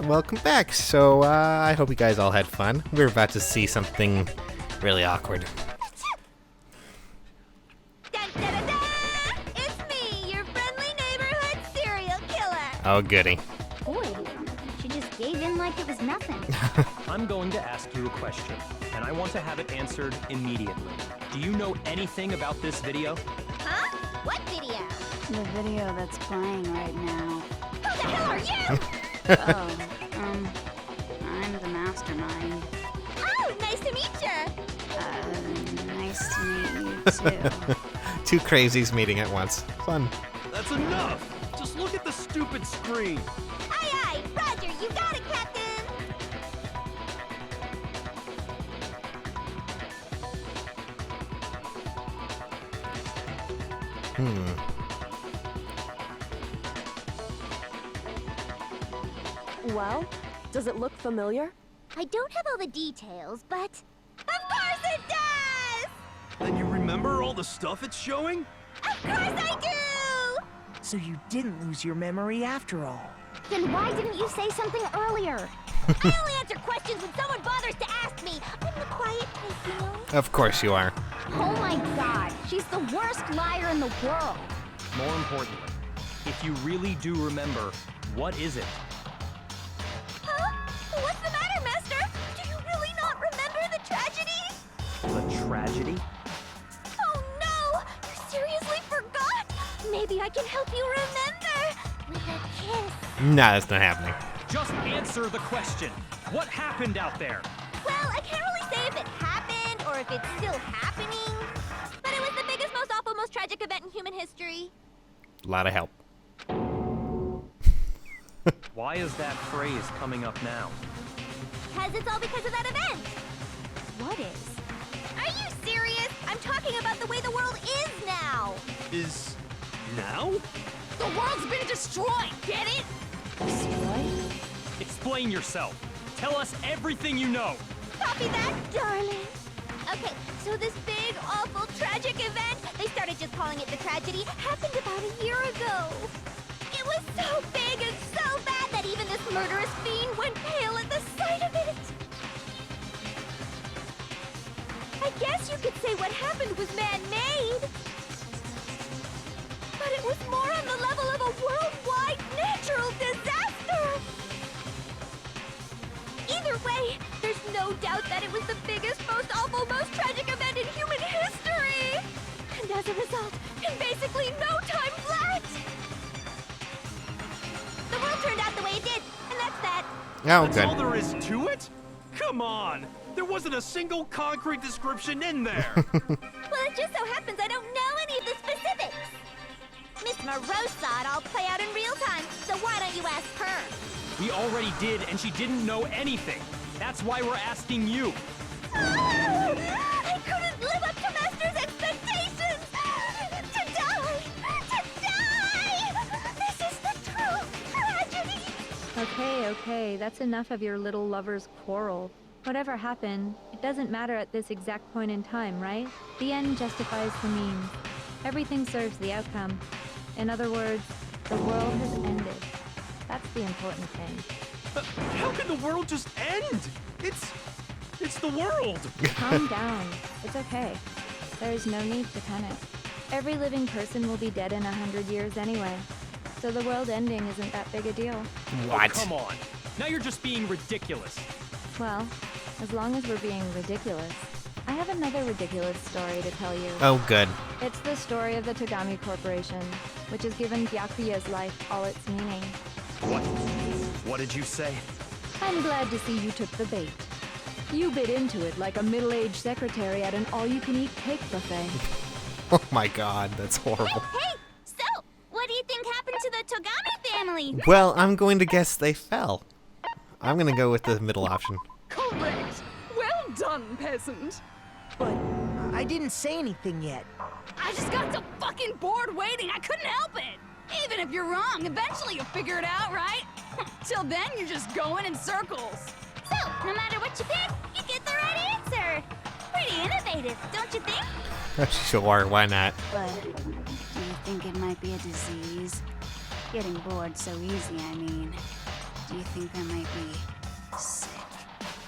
Yeah, welcome back. So, I hope you guys all had fun. We're about to see something really awkward. Dun, dun, dun, dun! It's me, your friendly neighborhood serial killer. Oh, goody. Boy, she just gave in like it was nothing. I'm going to ask you a question, and I want to have it answered immediately. Do you know anything about this video? Huh? What video? The video that's playing right now. Who the hell are you? I'm the mastermind. Oh, nice to meet you. Nice to meet you too. Two crazies meeting at once. Fun. That's enough! Just look at the stupid screen! Aye, aye, Roger, you got it, Captain. Well, does it look familiar? I don't have all the details, but... Of course it does! Then you remember all the stuff it's showing? Of course I do! So you didn't lose your memory after all. Then why didn't you say something earlier? I only answer questions when someone bothers to ask me. I'm the quiet type, you know? Of course you are. Oh my god, she's the worst liar in the world. More importantly, if you really do remember, what is it? Huh? What's the matter, Master? Do you really not remember the tragedy? The tragedy? Oh no! You seriously forgot? Maybe I can help you remember with a kiss. Nah, that's not happening. Just answer the question! What happened out there? Well, I can't really say if it happened or if it's still happening, but it was the biggest, most awful, most tragic event in human history. A lot of help. Why is that phrase coming up now? Because it's all because of that event. What is? Are you serious? I'm talking about the way the world is now. Is... now? The world's been destroyed, get it? Explain yourself. Tell us everything you know. Copy that, darling. Okay, so this big, awful, tragic event, they started just calling it the tragedy, happened about a year ago. It was so big and so bad that even this murderous fiend went pale at the sight of it. I guess you could say what happened was man-made. But it was more on the level of a worldwide natural disaster. Either way, there's no doubt that it was the biggest, most awful, most tragic event in human history! And as a result, in basically no time flat! The world turned out the way it did, and that's that. Oh, That's all good. there is to it? Come on! There wasn't a single concrete description in there! Well, it just so happens I don't know any of the specifics. Miss Moreau saw it all play out in real time, so why don't you ask her? We already did, and she didn't know anything. That's why we're asking you. I couldn't live up to Master's expectations! To die! To die! This is the true tragedy! Okay, that's enough of your little lover's quarrel. Whatever happened, it doesn't matter at this exact point in time, right? The end justifies the means. Everything serves the outcome. In other words, the world has ended. That's the important thing. How can the world just end? It's the world! Calm down. It's okay. There is no need to panic. Every living person will be dead in 100 years anyway. So the world ending isn't that big a deal. What? Oh, come on. Now you're just being ridiculous. Well, as long as we're being ridiculous. I have another ridiculous story to tell you. Oh, good. It's the story of the Togami Corporation, which has given Byakuya's life all its meaning. What? What did you say? I'm glad to see you took the bait. You bit into it like a middle-aged secretary at an all-you-can-eat cake buffet. Oh my god, that's horrible. Hey, so, what do you think happened to the Togami family? Well, I'm going to guess they fell. I'm going to go with the middle option. Correct. Well done, peasant. But I didn't say anything yet. I just got so fucking bored waiting, I couldn't help it. Even if you're wrong, eventually you'll figure it out, right? Till then, you're just going in circles. So, no matter what you pick, you get the right answer. Pretty innovative, don't you think? Sure, why not? But do you think it might be a disease? Getting bored so easy, I mean. Do you think I might be sick?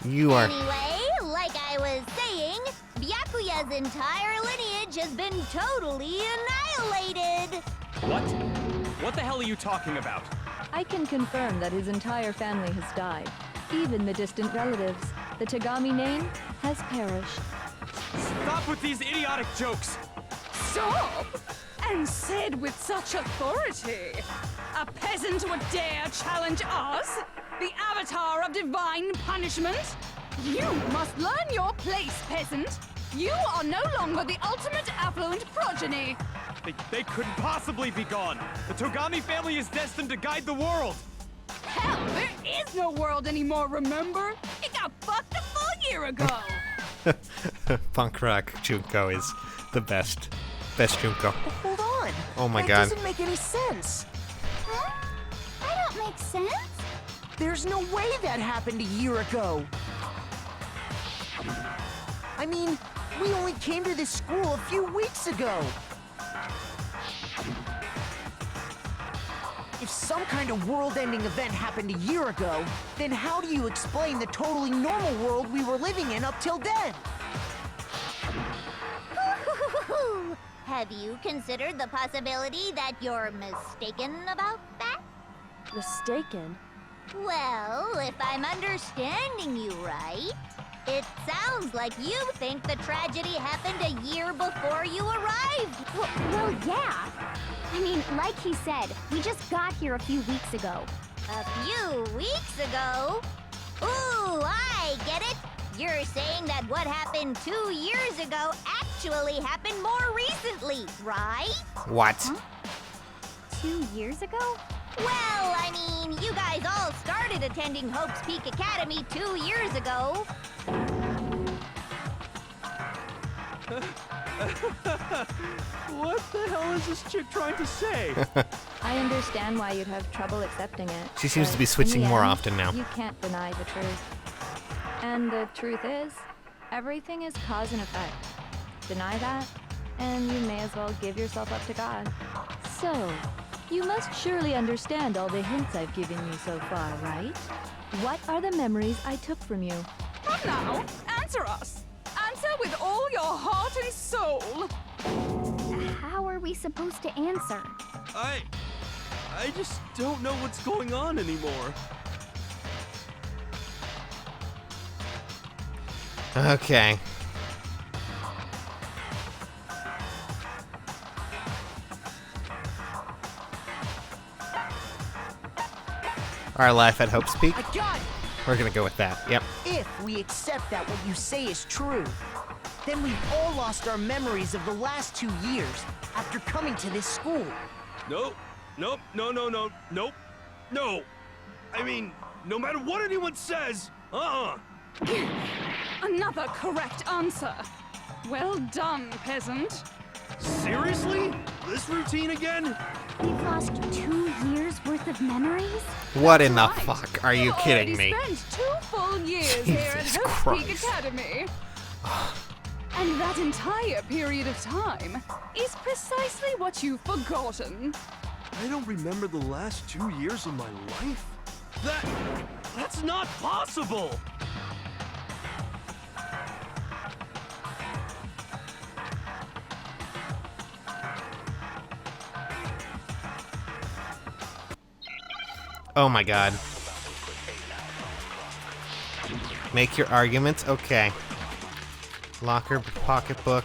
You are. Anyway, like I was saying, Byakuya's entire lineage has been totally annihilated. What? What the hell are you talking about? I can confirm that his entire family has died. Even the distant relatives. The Tagami name has perished. Stop with these idiotic jokes! Stop! And said with such authority. A peasant would dare challenge us? The avatar of divine punishment? You must learn your place, peasant. You are no longer the ultimate affluent progeny. They couldn't possibly be gone! The Togami family is destined to guide the world! Hell, there is no world anymore, remember? It got fucked a full year ago. Punk rock Junko is the best. Best Junko. But hold on. Oh my that god. doesn't make any sense. Huh? I don't make sense. There's no way that happened a year ago. I mean, we only came to this school a few weeks ago. If some kind of world-ending event happened a year ago, then how do you explain the totally normal world we were living in up till then? Have you considered the possibility that you're mistaken about that? Mistaken? Well, if I'm understanding you right, it sounds like you think the tragedy happened a year before you arrived. Well, yeah. I mean, like he said, we just got here a few weeks ago. A few weeks ago? Ooh, I get it. You're saying that what happened 2 years ago actually happened more recently, right? What? Huh? 2 years ago? Well, I mean, you guys all started attending Hope's Peak Academy 2 years ago. What the hell is this chick trying to say? I understand why you'd have trouble accepting it. She seems but to be in switching the more end, often now. You can't deny the truth. And the truth is, everything is cause and effect. Deny that, and you may as well give yourself up to God. So, you must surely understand all the hints I've given you so far, right? What are the memories I took from you? Come now, answer us. Answer with all your heart and soul. How are we supposed to answer? I just don't know what's going on anymore. Okay. Our life at Hope's Peak. I got it! We're gonna go with that. Yep. If we accept that what you say is true, then we've all lost our memories of the last 2 years after coming to this school. Nope. No. I mean, no matter what anyone says, Another correct answer. Well done, peasant. Seriously? This routine again? We've lost 2 years worth of memories? What in the Right. fuck? Are you kidding me? Already spent 2 full years here at Jesus Hope's Peak Christ. Academy. And that entire period of time is precisely what you've forgotten. I don't remember the last 2 years of my life? That's not possible! Oh my god. Make your arguments. Okay. Locker, pocketbook.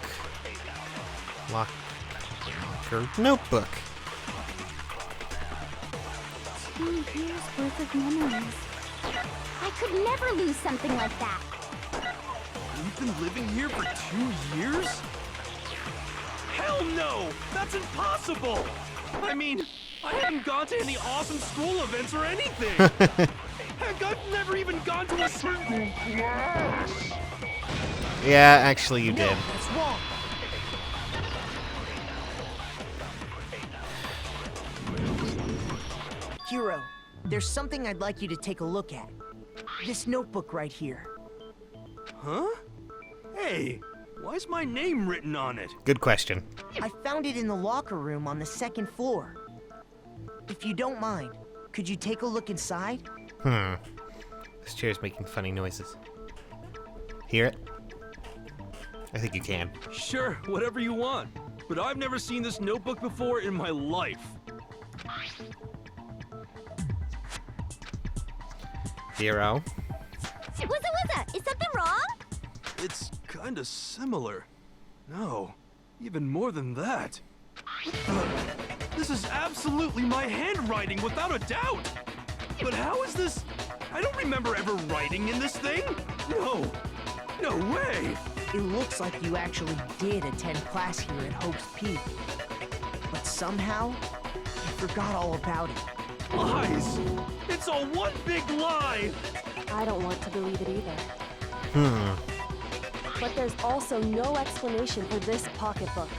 Locker, notebook. 2 years worth of memories. I could never lose something like that. We've been living here for 2 years? Hell no! That's impossible! I mean, I haven't gone to any awesome school events or anything! Heck, I've never even gone to a certain class! Yeah, actually you did. That's wrong. Hero, there's something I'd like you to take a look at. This notebook right here. Huh? Hey, why's my name written on it? Good question. I found it in the locker room on the 2nd floor. If you don't mind, could you take a look inside? This chair's making funny noises. Hear it? I think you can. Sure, whatever you want. But I've never seen this notebook before in my life. Hero. What's Is something wrong? It's kinda similar. No, even more than that. This is absolutely my handwriting, without a doubt! But how is this? I don't remember ever writing in this thing! No! No way! It looks like you actually did attend class here at Hope's Peak. But somehow, you forgot all about it. Lies! It's all one big lie! I don't want to believe it either. But there's also no explanation for this pocketbook.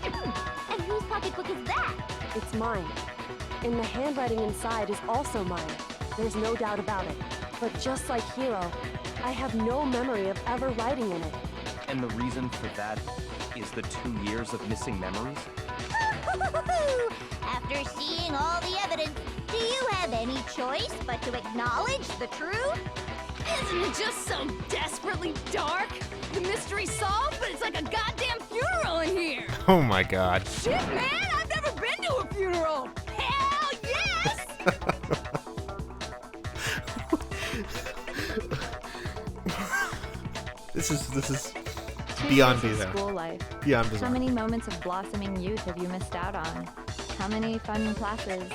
And whose pocketbook is that? It's mine. And the handwriting inside is also mine. There's no doubt about it. But just like Hero, I have no memory of ever writing in it. And the reason for that is the 2 years of missing memories? After seeing all the evidence, do you have any choice but to acknowledge the truth? Isn't it just so desperately dark? The mystery's solved, but it's like a goddamn funeral in here! Oh my god. Shit, man! I've never been to a funeral! Hell yes! This is beyond bizarre. School life. Beyond How bizarre. many moments of blossoming youth have you missed out on? How many fun classes?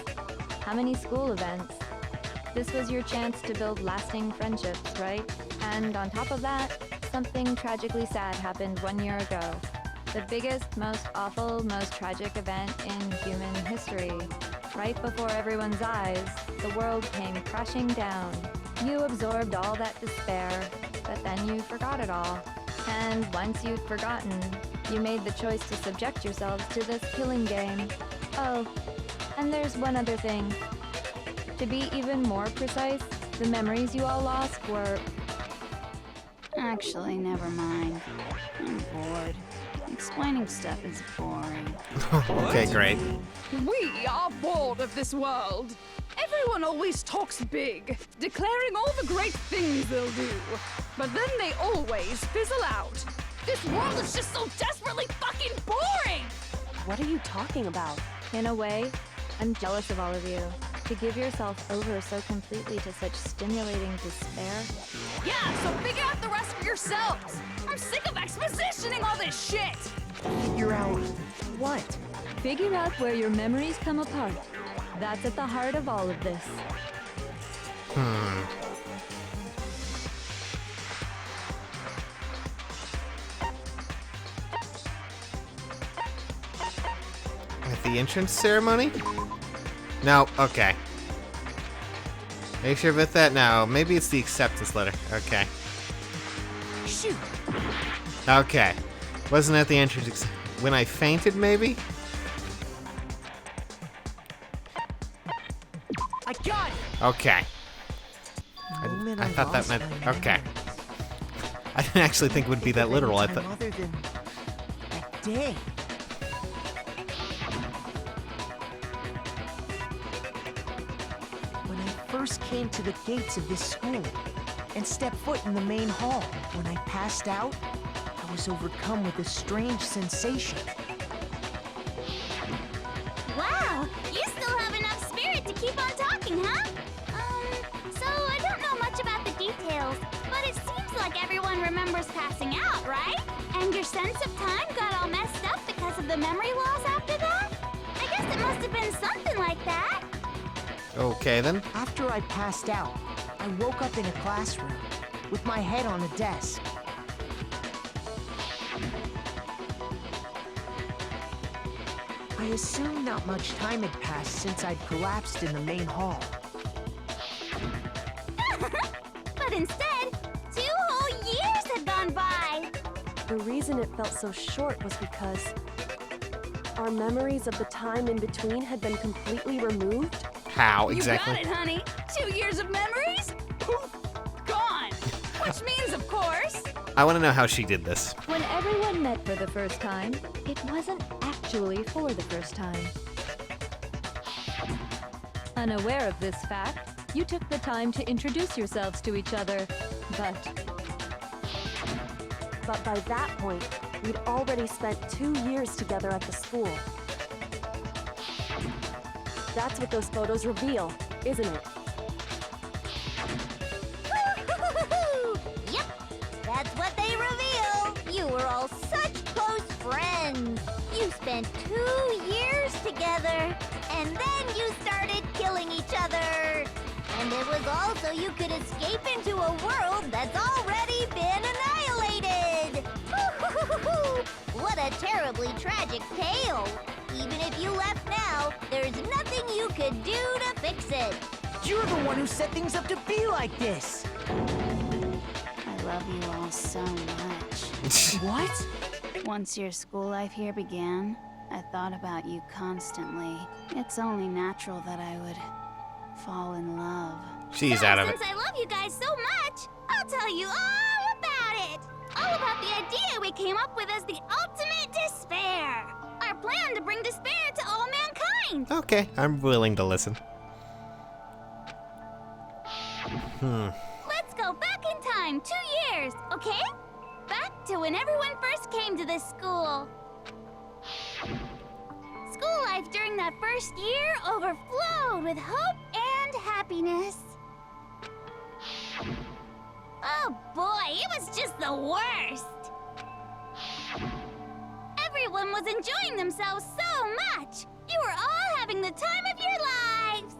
How many school events? This was your chance to build lasting friendships, right? And on top of that, something tragically sad happened 1 year ago. The biggest, most awful, most tragic event in human history. Right before everyone's eyes, the world came crashing down. You absorbed all that despair, but then you forgot it all. And once you'd forgotten, you made the choice to subject yourselves to this killing game. Oh, and there's one other thing. To be even more precise, the memories you all lost were... Actually, never mind. I'm bored. Explaining stuff is boring. Okay, great. We are bored of this world. Everyone always talks big, declaring all the great things they'll do. But then they always fizzle out. This world is just so desperately fucking boring! What are you talking about? In a way, I'm jealous of all of you. To give yourself over so completely to such stimulating despair. Yeah, so figure out the rest for yourselves. I'm sick of expositioning all this shit. Figure out what? Figure out where your memories come apart. That's at the heart of all of this. At the entrance ceremony? No, okay. Are you sure about that? No, maybe it's the acceptance letter. Okay. Shoot! Okay. Wasn't at the entrance when I fainted, maybe? I got it! Okay. Moment I thought that lost meant... my Okay. memories. I didn't actually think it would be that literal. I Time thought... other than that day. When I first came to the gates of this school and stepped foot in the main hall, when I passed out, I was overcome with a strange sensation. Wow, you still have enough spirit to keep on talking, huh? So I don't know much about the details, but it seems like everyone remembers passing out, right? And your sense of time got all messed up because of the memory loss after that? I guess it must have been something like that. Okay, then. After I passed out, I woke up in a classroom with my head on a desk. I assumed not much time had passed since I'd collapsed in the main hall. But instead, 2 whole years had gone by. The reason it felt so short was because our memories of the time in between had been completely removed. How exactly? You got it, honey. 2 years of memories? Poof, gone. Which means, of course... I want to know how she did this. When everyone met for the first time, it wasn't actually for the first time. Unaware of this fact, You took the time to introduce yourselves to each other, But by that point, we'd already spent 2 years together at the school. That's what those photos reveal, isn't it? Yep, that's what they reveal. You were all such close friends. You spent 2 years together, and then you started killing each other. And it was all so you could escape into a world that's already been annihilated. What a terribly tragic tale. Even if you left now, there's nothing you could do to fix it. You're the one who set things up to be like this. I love you all so much. What? Once your school life here began, I thought about you constantly. It's only natural that I would fall in love. She's out of it. Since I love you guys so much, I'll tell you all about it. All about the idea we came up with as the ultimate despair. Our plan to bring despair to all mankind. Okay, I'm willing to listen. Let's go back in time 2 years, okay? Back to when everyone first came to this school. School life during that first year overflowed with hope and happiness. Oh boy, it was just the worst. Everyone was enjoying themselves so much. You were all having the time of your lives.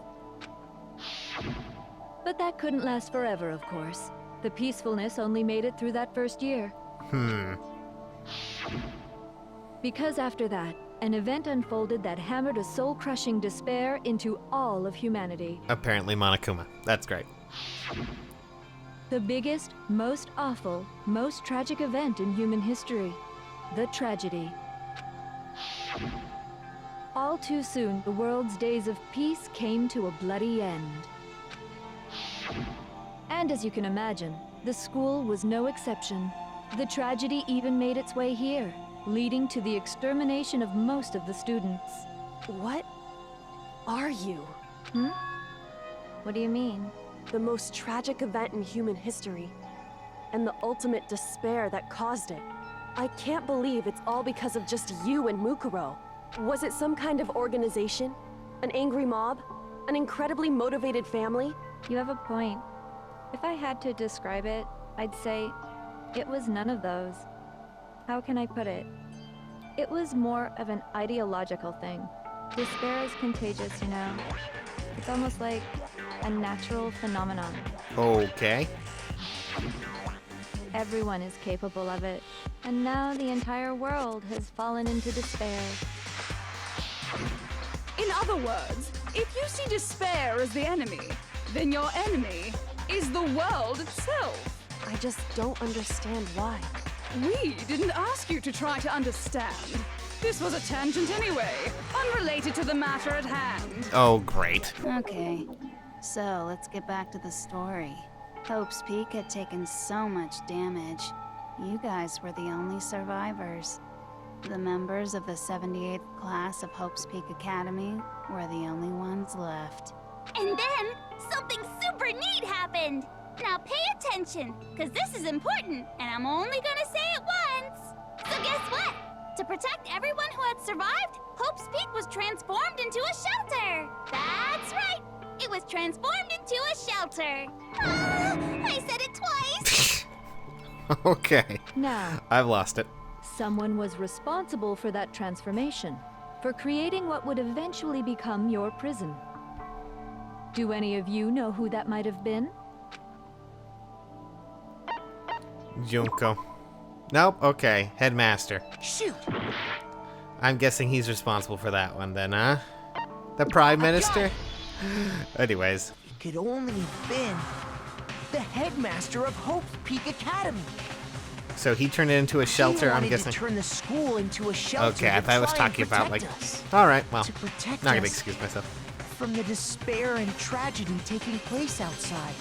but that couldn't last forever, of course. The peacefulness only made it through that first year. Because after that, an event unfolded that hammered a soul-crushing despair into all of humanity. Apparently Monokuma. That's great. The biggest, most awful, most tragic event in human history. The tragedy. All too soon, the world's days of peace came to a bloody end. And as you can imagine, the school was no exception. The tragedy even made its way here, leading to the extermination of most of the students. What are you? What do you mean? The most tragic event in human history, and the ultimate despair that caused it. I can't believe it's all because of just you and Mukuro. Was it some kind of organization? An angry mob? An incredibly motivated family? You have a point. If I had to describe it, I'd say it was none of those. How can I put it? It was more of an ideological thing. Despair is contagious, you know. It's almost like a natural phenomenon. Okay. Everyone is capable of it. And now the entire world has fallen into despair. In other words, if you see despair as the enemy, then your enemy is the world itself. I just don't understand why. We didn't ask you to try to understand. This was a tangent anyway, unrelated to the matter at hand. Oh, great. Okay, so let's get back to the story. Hope's Peak had taken so much damage. You guys were the only survivors. The members of the 78th class of Hope's Peak Academy were the only ones left. And then, something super neat happened! Now pay attention, because this is important, and I'm only gonna say it once! So guess what? To protect everyone who had survived, Hope's Peak was transformed into a shelter! That's right! It was transformed into a shelter! Ah, I said it twice! Okay. Now, I've lost it. someone was responsible for that transformation, for creating what would eventually become your prison. Do any of you know who that might have been? Junko. Nope, okay. Headmaster. Shoot! I'm guessing he's responsible for that one then, huh? The Prime Minister? Anyways. It could only have been the headmaster of Hope's Peak Academy. So he turned it into a shelter, He I'm wanted guessing. to turn the school into a shelter. Okay, I to thought I was try and talking about, like... protect us. Alright, well. To protect Not gonna us excuse myself. from the despair and tragedy taking place outside.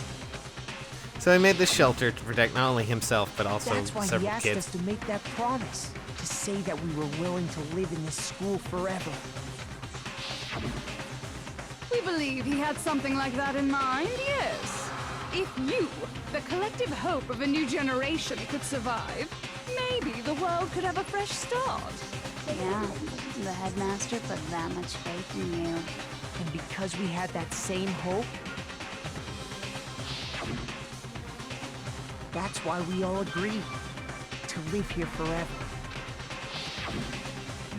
So he made this shelter to protect not only himself, but also That's why he several asked kids. us to make that promise. To say that we were willing to live in this school forever. We believe he had something like that in mind, yes. If you, the collective hope of a new generation, could survive, maybe the world could have a fresh start. Yeah, the headmaster put that much faith in you. And because we had that same hope, that's why we all agreed to live here forever.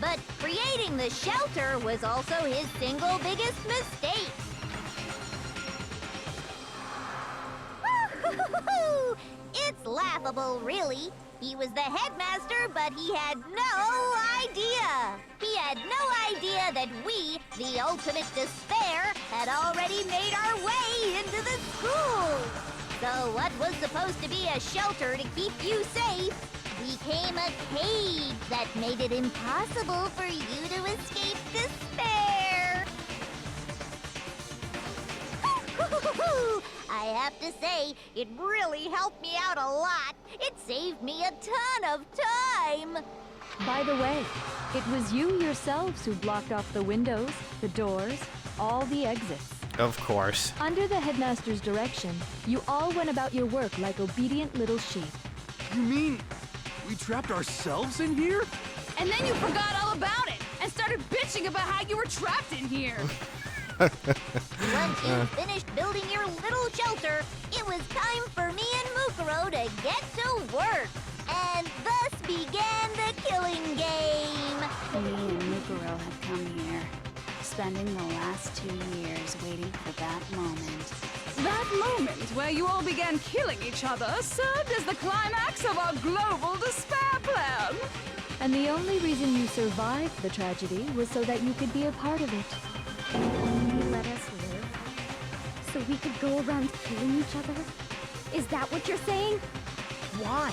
But creating the shelter was also his single biggest mistake. It's laughable, really. He was the headmaster, but he had no idea. He had no idea that we, the ultimate despair, had already made our way into the school. So what was supposed to be a shelter to keep you safe became a cage that made it impossible for you to escape despair. I have to say, it really helped me out a lot. It saved me a ton of time. By the way, it was you yourselves who blocked off the windows, the doors, all the exits. Of course. Under the headmaster's direction, you all went about your work like obedient little sheep. You mean we trapped ourselves in here? And then you forgot all about it and started bitching about how you were trapped in here. Once you finished building your little shelter, it was time for me and Mukuro to get to work. And thus began the killing game. Me and Mukuro had come here, spending the last 2 years waiting for that moment. That moment where you all began killing each other served as the climax of our global despair plan. And the only reason you survived the tragedy was so that you could be a part of it. Only let us live, so we could go around killing each other? Is that what you're saying? Why?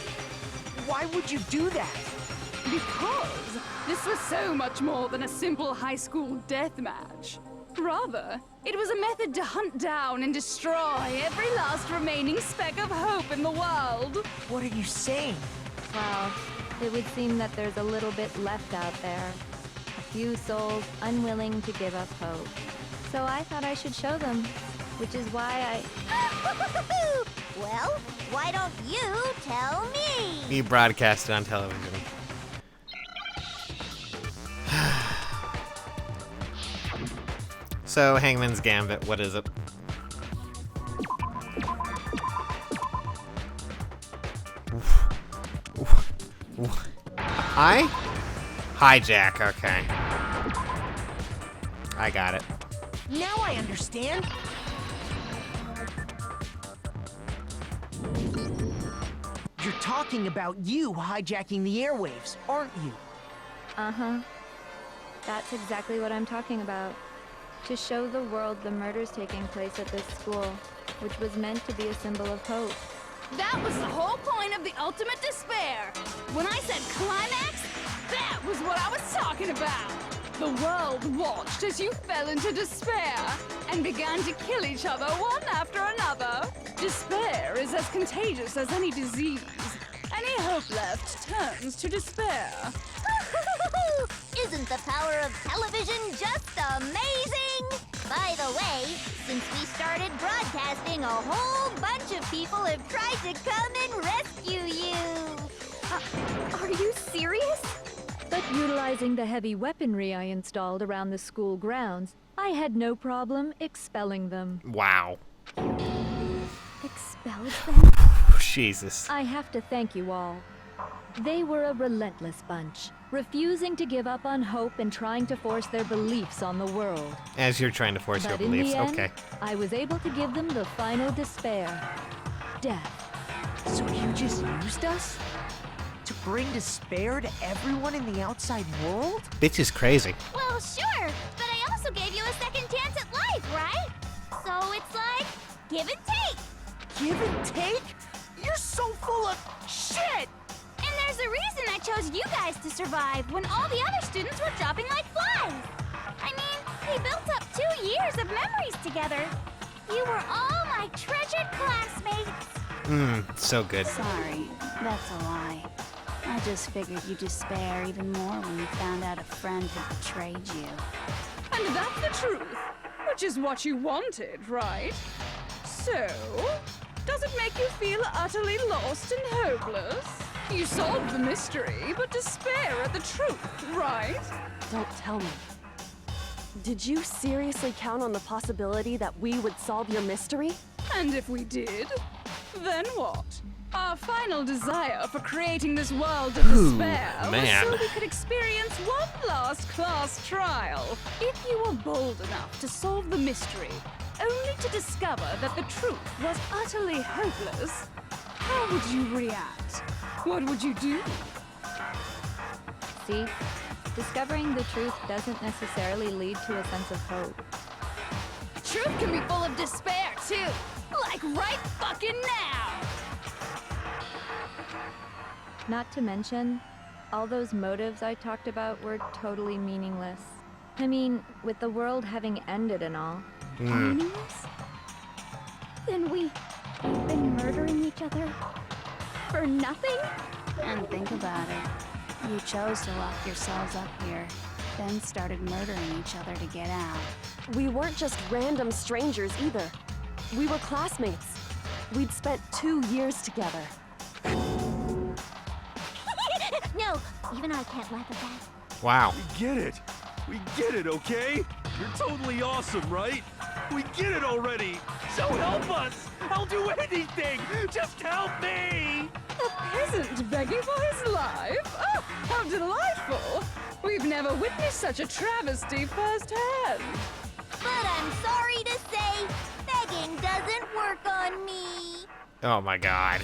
Why would you do that? Because this was so much more than a simple high school death match. Rather, it was a method to hunt down and destroy every last remaining speck of hope in the world. What are you saying? Well, it would seem that there's a little bit left out there. A few souls unwilling to give up hope. So I thought I should show them, which is why Well, why don't you tell me? He broadcast it on television. So, Hangman's Gambit, what is it? I? Hijack, okay. I got it. Now I understand. You're talking about you hijacking the airwaves, aren't you? Uh-huh. That's exactly what I'm talking about. To show the world the murders taking place at this school, which was meant to be a symbol of hope. That was the whole point of the ultimate despair. When I said climax, that was what I was talking about. The world watched as you fell into despair and began to kill each other one after another. Despair is as contagious as any disease. Any hope left turns to despair. Isn't the power of television just amazing? By the way, since we started broadcasting, a whole bunch of people have tried to come and rescue you. Are you serious? But utilizing the heavy weaponry I installed around the school grounds, I had no problem expelling them. Wow. Expelled them? Jesus. I have to thank you all. They were a relentless bunch, refusing to give up on hope and trying to force their beliefs on the world. As you're trying to force your But in beliefs, the end, okay. I was able to give them the final despair. Death. So you just used us? To bring despair to everyone in the outside world? Bitch is crazy. Well, sure, but I also gave you a second chance at life, right? So it's like, give and take. Give and take? You're so full of shit! And there's a reason I chose you guys to survive when all the other students were dropping like flies. I mean, we built up 2 years of memories together. You were all my treasured classmates. So good. Sorry, that's a lie. I just figured you'd despair even more when you found out a friend had betrayed you. And that's the truth. which is what you wanted, right? So, does it make you feel utterly lost and hopeless? You solved the mystery, but despair at the truth, right? Don't tell me. Did you seriously count on the possibility that we would solve your mystery? And if we did, then what? Our final desire for creating this world of Ooh, despair man. was so we could experience one last class trial. If you were bold enough to solve the mystery, only to discover that the truth was utterly hopeless, how would you react? What would you do? See? Discovering the truth doesn't necessarily lead to a sense of hope. Truth can be full of despair, too. Like right fucking now. Not to mention, all those motives I talked about were totally meaningless. I mean, with the world having ended and all. Meaningless? Then we've been murdering each other for nothing? And think about it. You chose to lock yourselves up here, then started murdering each other to get out. We weren't just random strangers either. We were classmates. We'd spent 2 years together. No, even I can't laugh at that. Wow. We get it. We get it, okay? You're totally awesome, right? We get it already. So help us. I'll do anything. Just help me. A peasant begging for his life? Oh, how delightful! We've never witnessed such a travesty firsthand. But I'm sorry to say, begging doesn't work on me. Oh my god.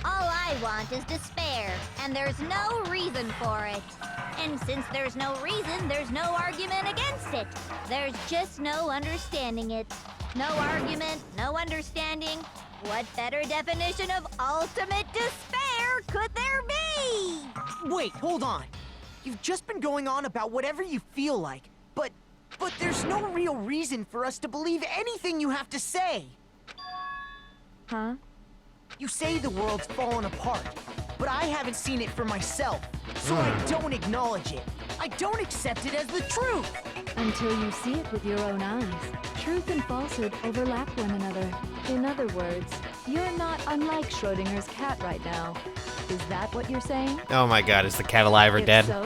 All I want is despair, and there's no reason for it. And since there's no reason, there's no argument against it. There's just no understanding it. No argument, no understanding. What better definition of ultimate despair could there be? Wait, hold on. You've just been going on about whatever you feel like, but there's no real reason for us to believe anything you have to say. Huh? You say the world's fallen apart, but I haven't seen it for myself, so I don't acknowledge it. I don't accept it as the truth. Until you see it with your own eyes. Truth and falsehood overlap one another. In other words, you're not unlike Schrodinger's cat right now. Is that what you're saying? Oh my god, is the cat alive or If dead? so,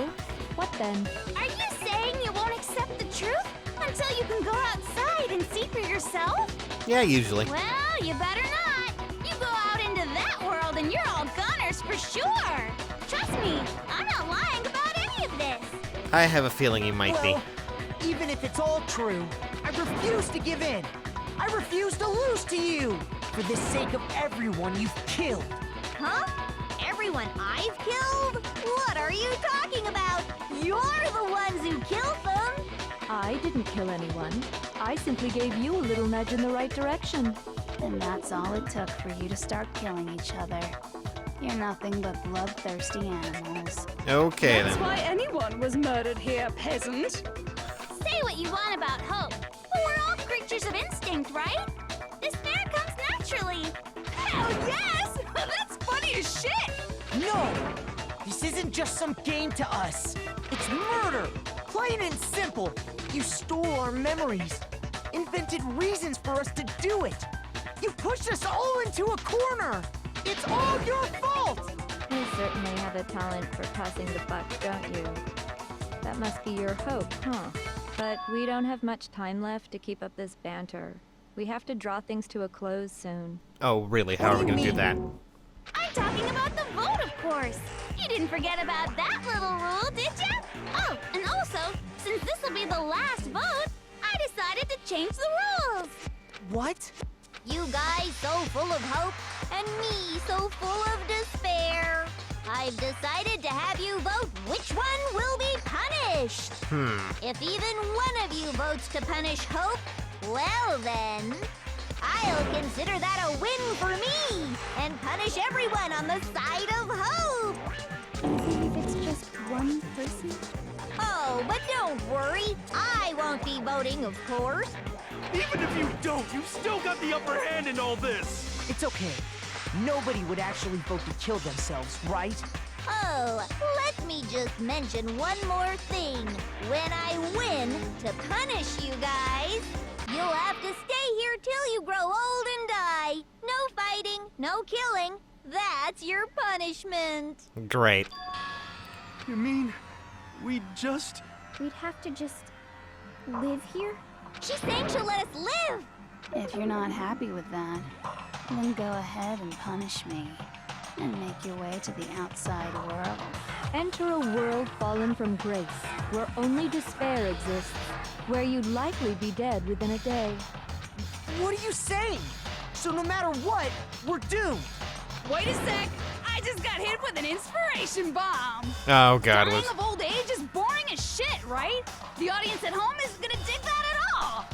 what then? Are you saying you won't accept the truth until you can go outside and see for yourself? Yeah, usually. Well, you better not. You go out into that world and you're all goners for sure. Trust me, I'm not lying about any of this. I have a feeling you might be. Well, even if it's all true, I refuse to give in. I refuse to lose to you, for the sake of everyone you've killed. Huh? Everyone I've killed? What are you talking about? You're the ones who killed them. I didn't kill anyone. I simply gave you a little nudge in the right direction. And that's all it took for you to start killing each other. You're nothing but bloodthirsty animals. Okay That's then. why anyone was murdered here, peasant. Say what you want about hope, but we're all creatures of instinct, right? Despair comes naturally. Hell yes! That's funny as shit! No! This isn't just some game to us. It's murder! Plain and simple. You stole our memories. Invented reasons for us to do it. You pushed us all into a corner. It's all your fault! You certainly have a talent for passing the buck, don't you? That must be your hope, huh? But we don't have much time left to keep up this banter. We have to draw things to a close soon. Oh, really? How are we gonna do that? I'm talking about the vote, of course. You didn't forget about that little rule, did you? Oh, and also, since this will be the last vote, I decided to change the rules. What? You guys so full of hope, and me so full of despair. I've decided to have you vote which one will be punished. If even one of you votes to punish hope, well then, I'll consider that a win for me and punish everyone on the side of hope. Even if it's just one person? Oh, but don't worry. I won't be voting, of course. Even if you don't, you've still got the upper hand in all this. It's okay. Nobody would actually vote to kill themselves, right? Oh, let me just mention one more thing. When I win, to punish you guys, you'll have to stay here till you grow old and die. No fighting, no killing. That's your punishment. Great. You mean we just... We'd have to just live here? She's saying she'll let us live! If you're not happy with that, then go ahead and punish me. And make your way to the outside world. Enter a world fallen from grace, where only despair exists, where you'd likely be dead within a day. What are you saying? So no matter what, we're doomed. Wait a sec! I just got hit with an inspiration bomb! Oh god, Dying of old age is boring as shit, right? The audience at home isn't gonna dig that at all!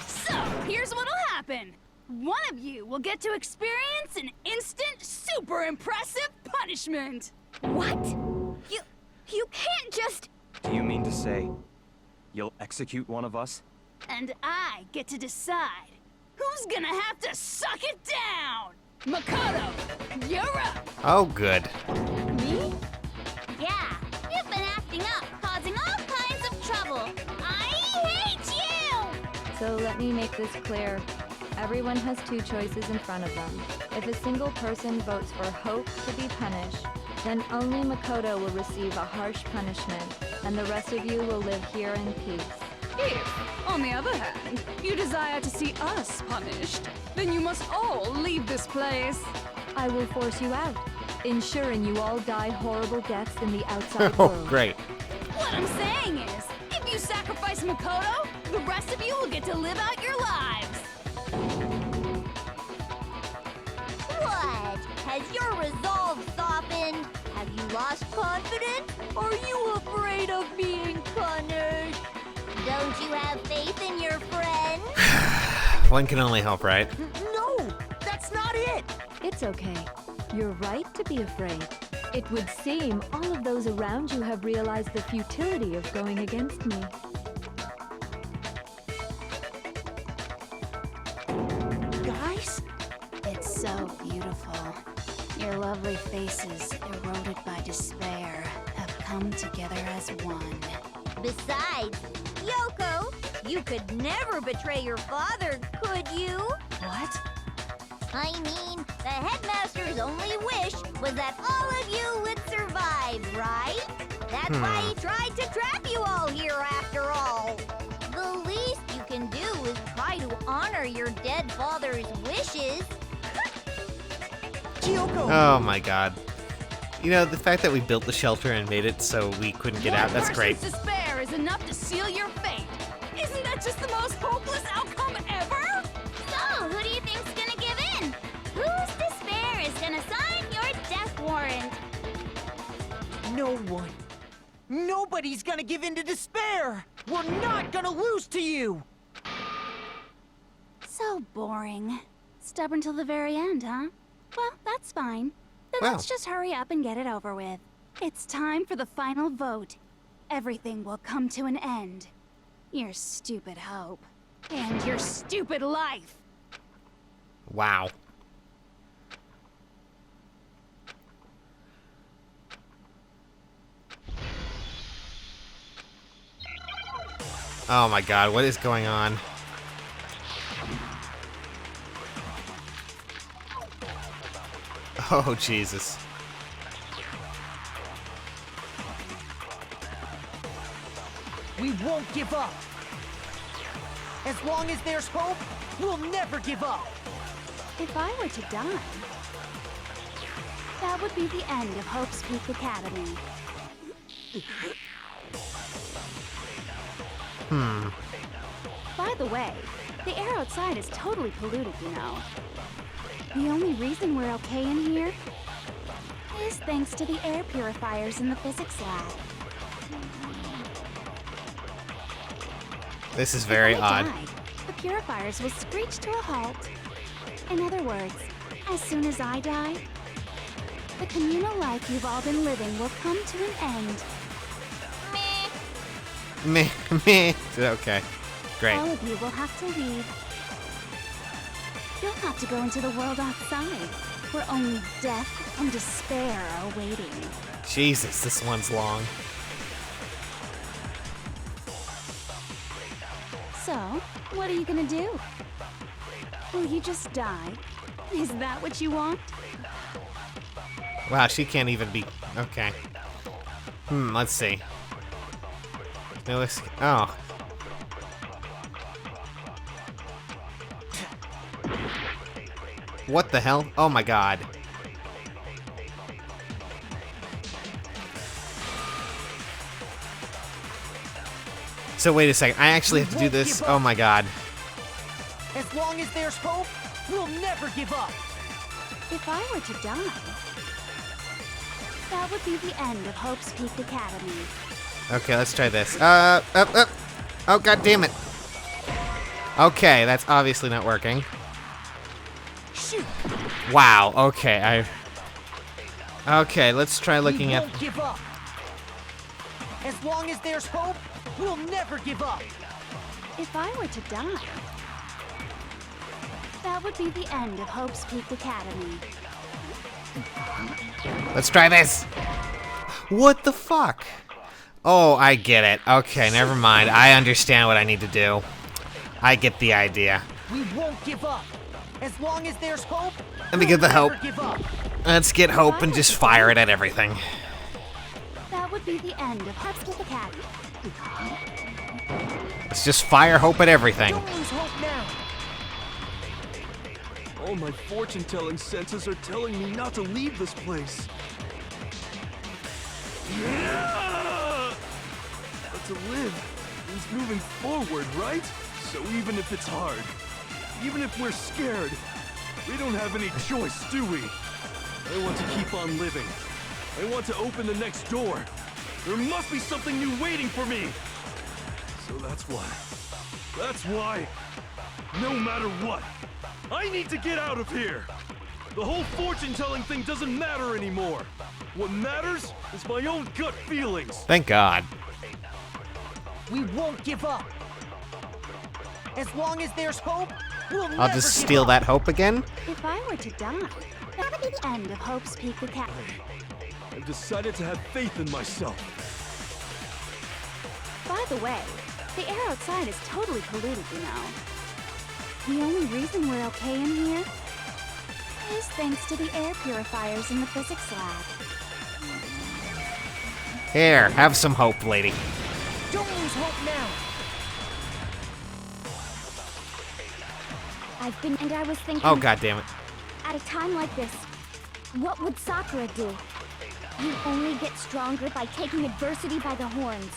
So, here's what'll happen. One of you will get to experience an instant, super impressive punishment! What? You can't just... Do you mean to say you'll execute one of us? And I get to decide who's gonna have to suck it down! Makoto, you're up! Oh, good. Me? Yeah, you've been acting up, causing all kinds of trouble. I hate you! So let me make this clear. Everyone has two choices in front of them. If a single person votes for Hope to be punished, then only Makoto will receive a harsh punishment, and the rest of you will live here in peace. If, on the other hand, you desire to see us punished, then you must all leave this place. I will force you out, ensuring you all die horrible deaths in the outside Oh, world. great. What I'm saying is, if you sacrifice Makoto, the rest of you will get to live out your lives. What? Has your resolve softened? Have you lost confidence? Are you afraid of being punished? Don't you have faith in your friend? One can only hope, right? No, that's not it. It's okay. You're right to be afraid. It would seem all of those around you have realized the futility of going against me. Guys? It's so beautiful. Your lovely faces, eroded by despair, have come together as one. Besides, Yoko, you could never betray your father, could you? What? I mean, the headmaster's only wish was that all of you would survive, right? That's why he tried to trap you all here after all. The least you can do is try to honor your dead father's wishes. Kyoko! Oh my god. You know, the fact that we built the shelter and made it so we couldn't get out, that's great. One person's despair is enough to seal your fate. Isn't that just the most hopeless outcome ever? So, who do you think's gonna give in? Whose despair is gonna sign your death warrant? No one. Nobody's gonna give in to despair! We're not gonna lose to you! So boring. Stubborn till the very end, huh? Well, that's fine. Then Well. let's just hurry up and get it over with. It's time for the final vote. Everything will come to an end. Your stupid hope. And your stupid life. Wow. Oh my god, what is going on? Oh, Jesus. We won't give up. As long as there's hope, we'll never give up. If I were to die, that would be the end of Hope's Peak Academy. By the way, the air outside is totally polluted, you know. The only reason we're okay in here is thanks to the air purifiers in the physics lab. This is very If I odd. die, the purifiers will screech to a halt. In other words, as soon as I die, the communal life you've all been living will come to an end. Meh. Meh. Okay. Great. All of you will have to leave. You'll have to go into the world outside. where only death and despair are waiting. Jesus, this one's long. So, what are you gonna do? Will you just die? Is that what you want? Wow, she can't even be... Okay. Let's see. No escape. Oh. What the hell? Oh my god. So wait a second, I actually have to do this? Oh my god. As long as there's hope, we'll never give up. If I were to die, that would be the end of Hope's Peak Academy. Okay, let's try this. Oh god damn it. Okay, that's obviously not working. Shoot. Wow, okay, Okay, let's try looking We at... won't give up. As long as there's hope, we'll never give up. If I were to die, that would be the end of Hope's Peak Academy. Let's try this. What the fuck? Oh, I get it. Okay, never mind. I understand what I need to do. I get the idea. We won't give up. As long as there's hope, Let me get the we'll hope. never give up. Let's get hope and just fire it at everything. That would be the end of Hope's Peak Academy. Let's just fire hope at everything. Don't lose hope now. All my fortune-telling senses are telling me not to leave this place. But to live means moving forward, right? So even if it's hard, even if we're scared, we don't have any choice, do we? I want to keep on living. I want to open the next door. There must be something new waiting for me. So that's why, no matter what, I need to get out of here. The whole fortune-telling thing doesn't matter anymore. What matters is my own gut feelings. Thank God. We won't give up. As long as there's hope, we'll never I'll just give steal up. that hope again. If I were to die, that would be the end of Hope's Peak Academy. I've decided to have faith in myself. By the way, the air outside is totally polluted, you know. The only reason we're okay in here is thanks to the air purifiers in the physics lab. Here, have some hope, lady. Don't lose hope now. And I was thinking, Oh god damn it. at a time like this, what would Sakura do? You only get stronger by taking adversity by the horns.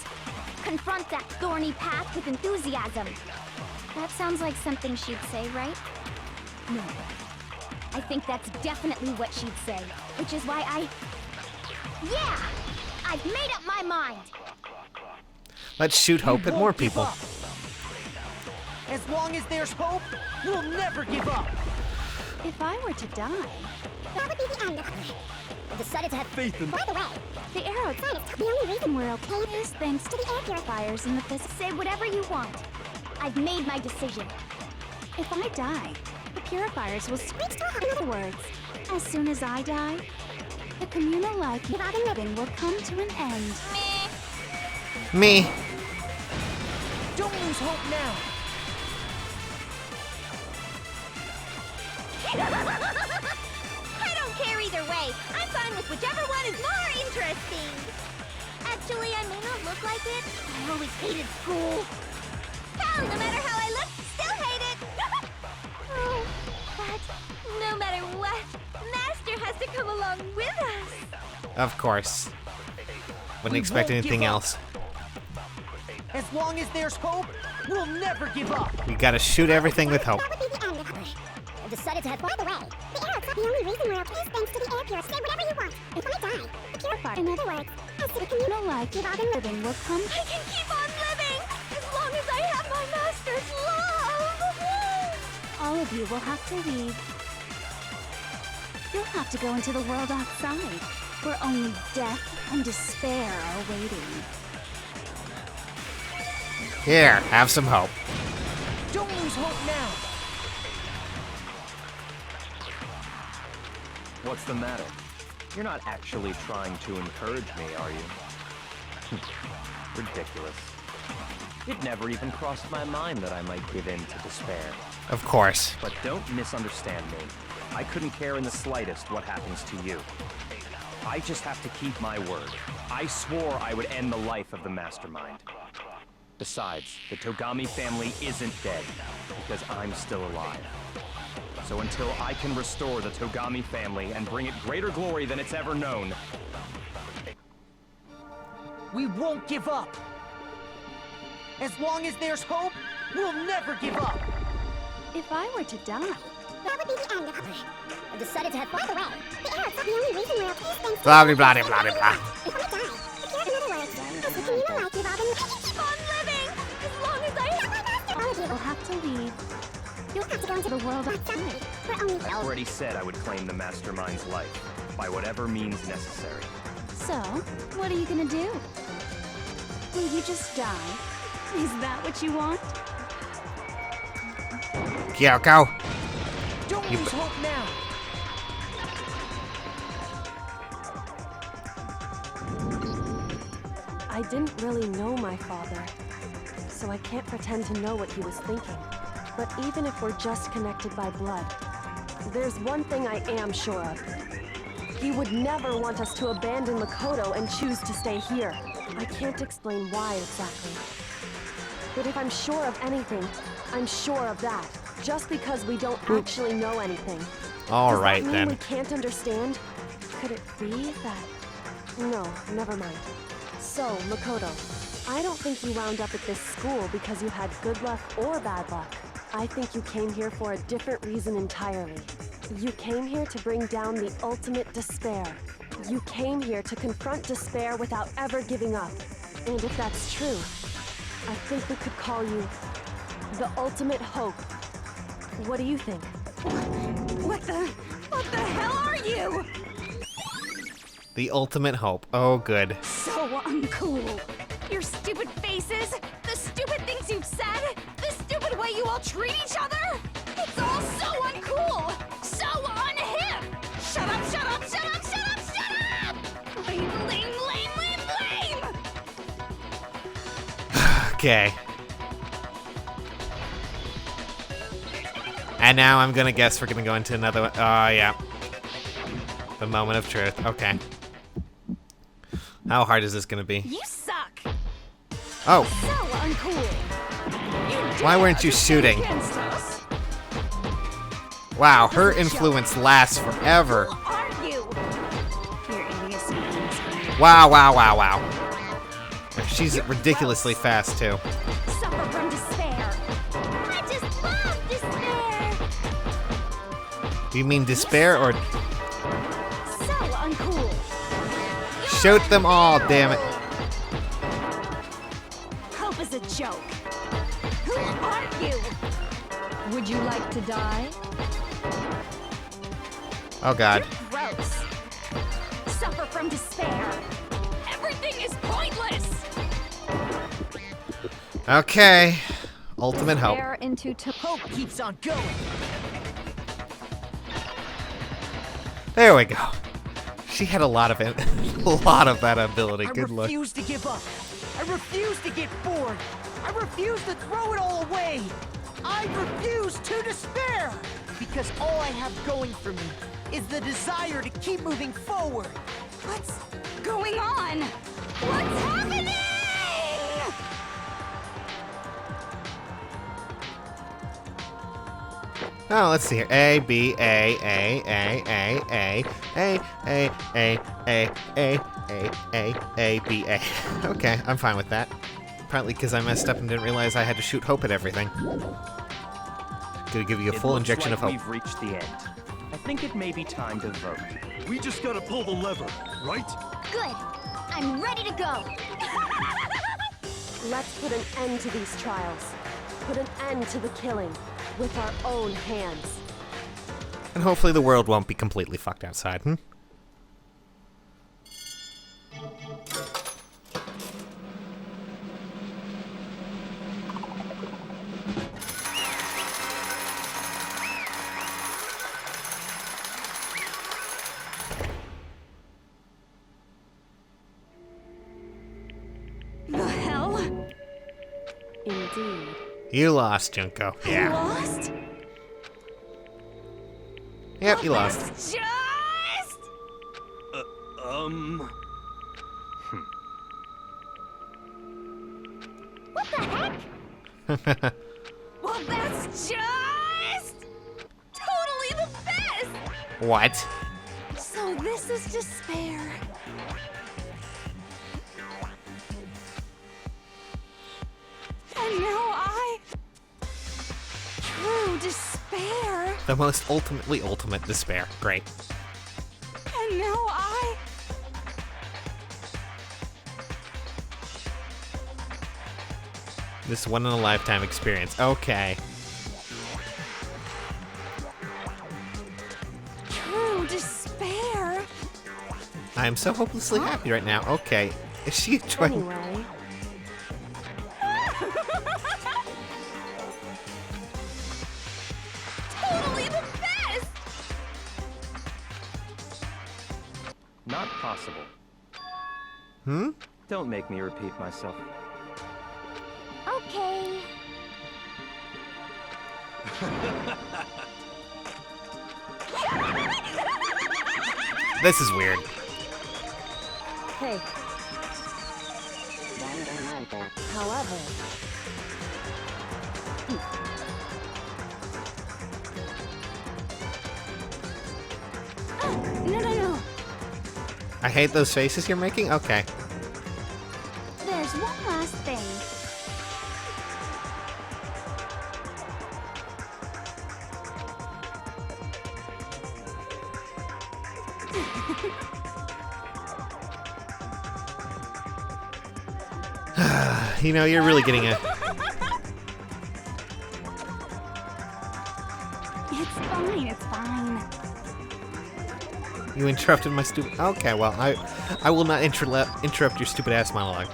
Confront that thorny path with enthusiasm. That sounds like something she'd say, right? No. I think that's definitely what she'd say, which is why Yeah! I've made up my mind! Let's shoot hope We at more won't give people. up. As long as there's hope, we'll never give up. If I were to die, That would be the end of it. I decided to have Faith in By the way, the air outside is the only reason we're okay is thanks to the air purifiers in the physics. say whatever you want. I've made my decision. If I die, the purifiers will switch to in other words. As soon as I die, the communal life without a living will come to an end. Me. Don't lose hope now. I don't care either way. I'm fine with whichever one is more interesting. Actually, I may not look like it. I always hated school. Hell, no matter how I look, still hate it. Oh, but no matter what, Master has to come along with us. Of course. Wouldn't We expect won't give anything up. else. As long as there's hope, we'll never give up. We gotta shoot everything with hope. That would be the end of it. I've decided to have. By the way, the air outside. The only reason we're okay is thanks to the air purifiers. Say whatever you want. If I die, the purifier. In other words, as to the communal life without a living will come. I can keep on living as long as I have my master's love. All of you will have to leave. You'll have to go into the world outside, where only death and despair are waiting. Here, have some hope. Don't lose hope now. What's the matter? You're not actually trying to encourage me, are you? Ridiculous. It never even crossed my mind that I might give in to despair. Of course. But don't misunderstand me. I couldn't care in the slightest what happens to you. I just have to keep my word. I swore I would end the life of the Mastermind. Besides, the Togami family isn't dead, because I'm still alive. So until I can restore the Togami family and bring it greater glory than it's ever known, We won't give up. As long as there's hope, we'll never give up. If I were to die, That would be the end of it. I've decided to head by the way. The Arabs are the only reason we're okay thanks to Blah blah blah blah blah blah. if we die. But in other words, as the communal life evolving, I can keep on living as long as I have. All of you we'll have to leave. You'll have to go into the world outside. We're only I already said I would claim the Mastermind's life, by whatever means necessary. So, what are you gonna do? Will you just die? Is that what you want? Kyoko. Don't lose hope now. I didn't really know my father, so I can't pretend to know what he was thinking. But even if we're just connected by blood, there's one thing I am sure of. He would never want us to abandon Makoto and choose to stay here. I can't explain why exactly. But if I'm sure of anything, I'm sure of that. Just because we don't actually know anything. All Does right that mean we then. can't understand? Could it be that... No, never mind. So, Makoto, I don't think you wound up at this school because you had good luck or bad luck. I think you came here for a different reason entirely. You came here to bring down the ultimate despair. You came here to confront despair without ever giving up. And if that's true, I think we could call you the ultimate hope. What do you think? What the hell are you? The ultimate hope. Oh, good. So uncool. Your stupid faces, the stupid things you've said, the stupid way you all treat each other. It's all so uncool, so unhip. Shut up, shut up, shut up, shut up, shut up! Lame, lame, lame, lame, lame! Okay. And now I'm gonna guess we're gonna go into another one. Oh, yeah. The moment of truth. Okay. How hard is this gonna be? You suck. Oh, So uncool. You why dare weren't you to stand shooting? against us. Wow, her influence lasts forever. Who are you? Your idiocy ends here. Wow, wow, wow, wow. She's ridiculously fast, too. Suffer from despair. I just love despair. Do you mean despair or So uncool. shoot them all, damn it? Hope is a joke. Who are you? Would you like to die? Oh, God. You're gross. Suffer from despair. Everything is pointless. Okay. Ultimate hope. Despair into Hope keeps on going. There we go. She had a lot of it. A lot of that ability. I Good luck. refuse to give up. I refuse to get bored. I refuse to throw it all away. I refuse to despair. Because all I have going for me is the desire to keep moving forward. What's going on? What's happening? Oh, let's see here. A, B, A, A, A, A, A, A, A, A, A, A, A, A, B, A. Okay, I'm fine with that. Partly because I messed up and didn't realize I had to shoot hope at everything. Gonna give you a It full looks injection like of hope. We've reached the end. I think it may be time to vote. We just gotta pull the lever, right? Good. I'm ready to go. Let's put an end to these trials. Put an end to the killing with our own hands. And hopefully the world won't be completely fucked outside, indeed. You lost, Junko. Yeah. Lost? Yep, you lost. That's just... What the heck? Well, that's just... totally the best! What? So this is despair. And now I... True despair. The most ultimately ultimate despair. Great. And now I... This one-in-a-lifetime experience. Okay. True despair. I'm so hopelessly happy right now. Okay. Is she enjoying... Anyway, Totally the best! Not possible. Hmm? Don't make me repeat myself. Okay. This is weird. hey. However, No. I hate those faces you're making? Okay. There's one last thing. You know, you're really getting a... It's fine, it's fine. You interrupted my stupid... Okay, well, I will not interrupt your stupid ass monologue.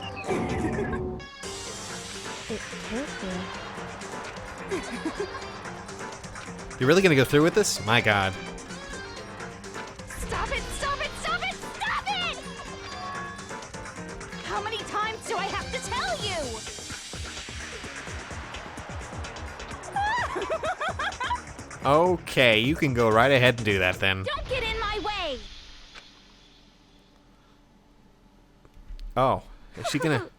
It could be. You're really gonna go through with this? My god. Stop it! Stop it! Stop it! Stop it! How many times do I have to tell you? Okay, you can go right ahead and do that then. Don't get in my way! Oh, is she gonna...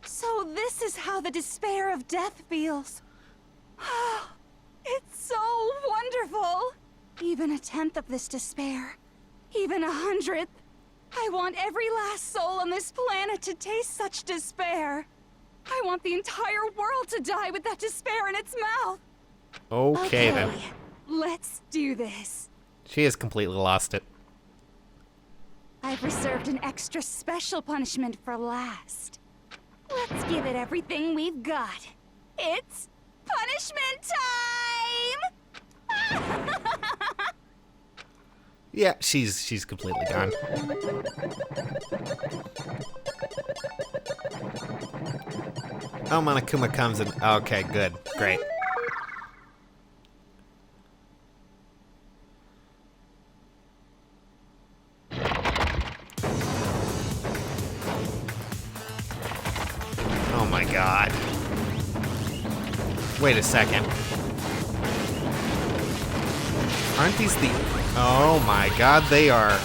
So this is how the despair of death feels. It's so wonderful. Even a tenth of this despair, even 100th. I want every last soul on this planet to taste such despair. I want the entire world to die with that despair in its mouth. Okay then. Let's do this. She has completely lost it. I've reserved an extra special punishment for last. Let's give it everything we've got. It's punishment time! Yeah, she's completely gone. Oh, Monokuma comes in. Okay, good. Great. Oh my god. Wait a second. Aren't these the... Oh my god, they are...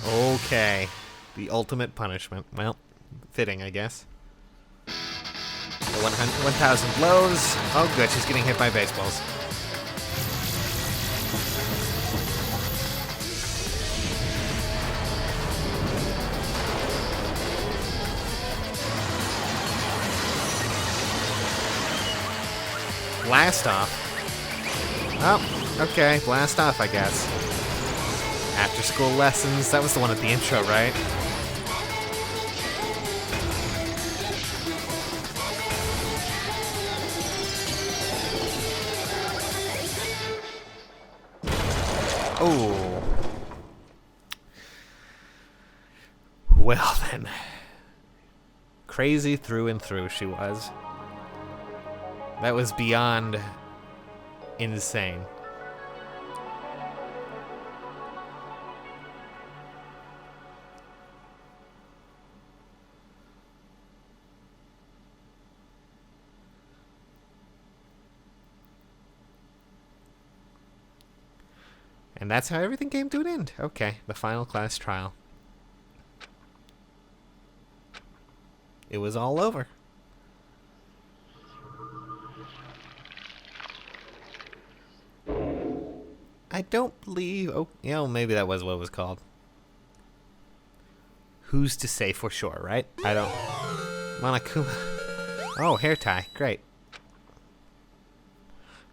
Okay. The ultimate punishment. Well, fitting, I guess. The 1,000 blows. Oh good, she's getting hit by baseballs. Blast off. Oh, okay, blast off, I guess. After school lessons. That was the one at the intro, right? Oh. Well then. Crazy through and through she was. That was beyond insane. And that's how everything came to an end. Okay, the final class trial. It was all over. I don't believe... Oh, you know, maybe that was what it was called. Who's to say for sure, right? I don't... Monokuma... Oh, hair tie. Great.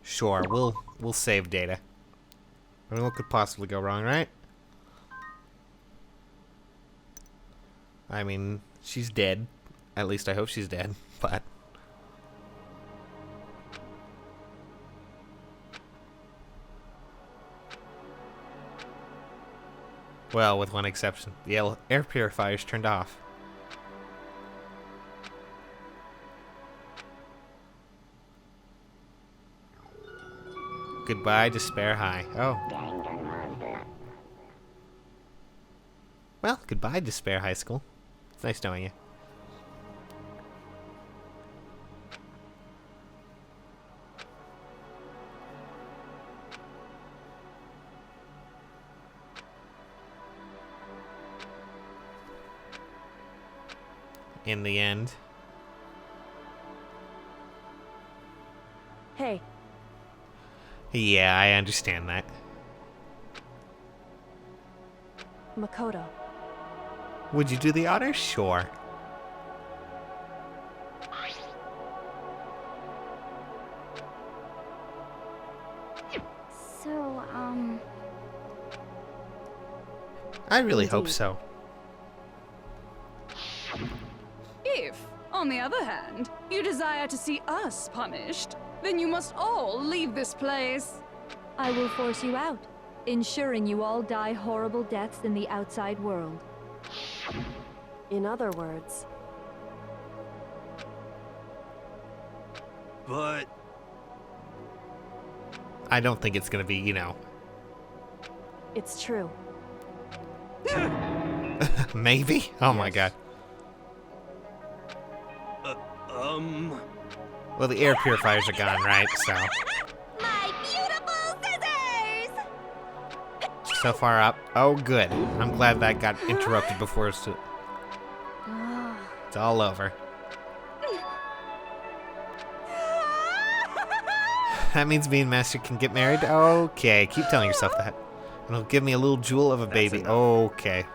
Sure, we'll save data. I mean, what could possibly go wrong, right? I mean, she's dead. At least I hope she's dead, but... Well, with one exception. The air purifier's turned off. Goodbye, Despair High. Oh. Well, goodbye, Despair High School. It's nice knowing you. In the end. Hey, Yeah, I understand that. Makoto. Would you do the honors? Sure. So, I really hope Indeed. so. If, on the other hand, you desire to see us punished, then you must all leave this place. I will force you out, ensuring you all die horrible deaths in the outside world. In other words, But I don't think it's gonna be, you know, it's true. maybe? Oh my god. Well, the air purifiers are gone, right? So, my beautiful scissors! so far up. Oh, good. I'm glad that got interrupted before it's all over. That means me and Master can get married? Okay, keep telling yourself that. And it'll give me a little jewel of a baby. enough. Okay.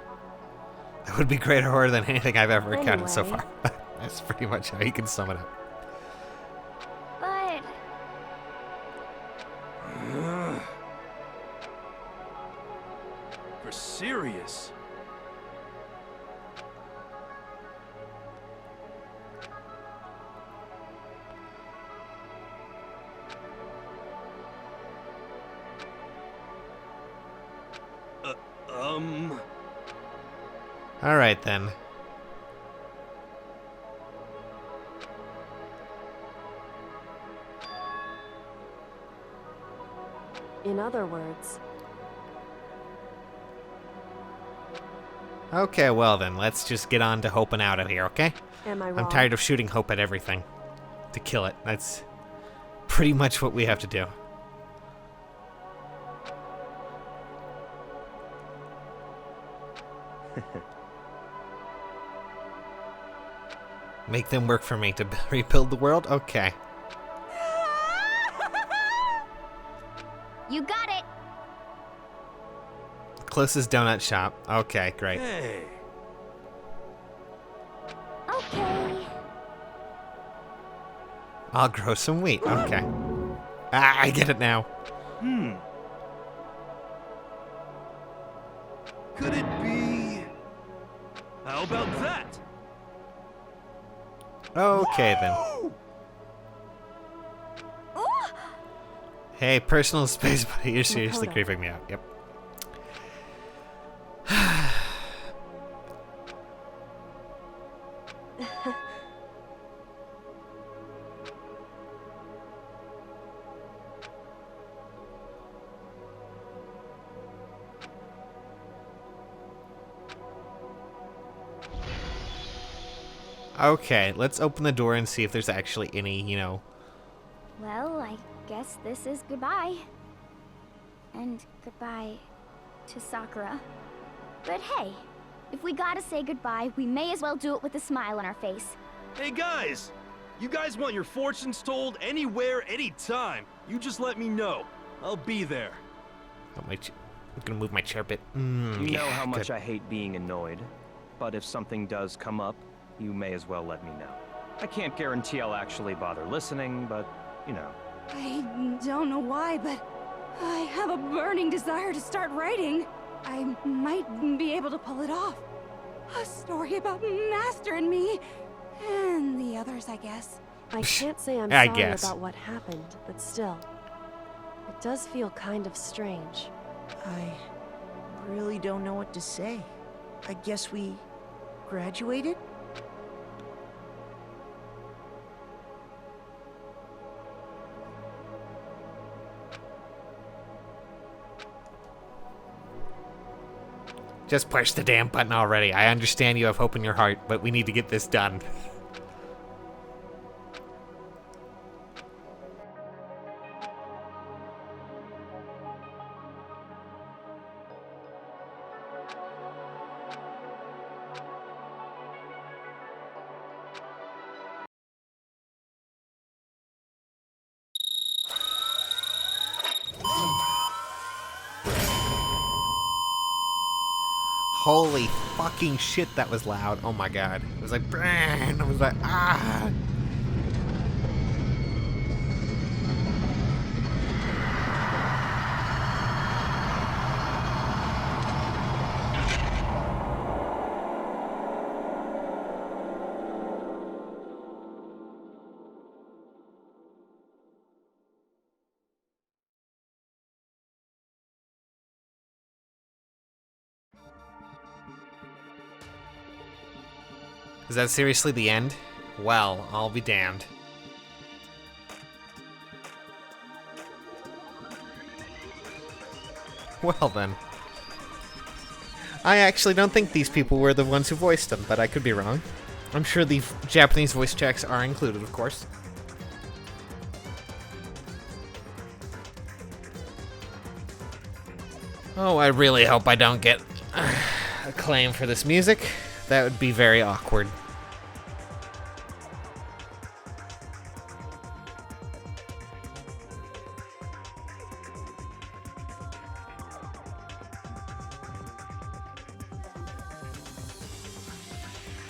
That would be greater horror than anything I've ever encountered so Anyway. far. That's pretty much how you can sum it up. But for serious. Alright then. In other words, Okay, well then, let's just get on to hoping out of here, okay? am I wrong? I'm tired of shooting hope at everything. To kill it. That's pretty much what we have to do. Make them work for me to rebuild the world? Okay. you got it. Closest donut shop. Okay, great. Hey. Okay. I'll grow some wheat. Okay. Ah, I get it now. Could it be? How about that? Okay then. Ooh, Hey, personal space buddy, you're seriously Makoto. creeping me out. Yep. Okay, let's open the door and see if there's actually any, you know... well, I guess this is goodbye. And goodbye to Sakura. But hey, if we gotta say goodbye, we may as well do it with a smile on our face. Hey guys! You guys want your fortunes told anywhere, anytime. You just let me know. I'll be there. I'm gonna move my chair a bit. You know how much good. I hate being annoyed, but if something does come up, you may as well let me know. I can't guarantee I'll actually bother listening, but, you know. I don't know why, but I have a burning desire to start writing. I might be able to pull it off. A story about Master and me, and the others, I guess. I can't say I'm I sorry guess. about what happened, but still, it does feel kind of strange. I really don't know what to say. I guess we graduated? Just push the damn button already. I understand you have hope in your heart, but we need to get this done. Holy fucking shit, that was loud. Oh my god. It was like, brrrr, I was like, ah. Is that seriously the end? Well, I'll be damned. Well then. I actually don't think these people were the ones who voiced them, but I could be wrong. I'm sure the Japanese voice checks are included, of course. Oh, I really hope I don't get a claim for this music. That would be very awkward.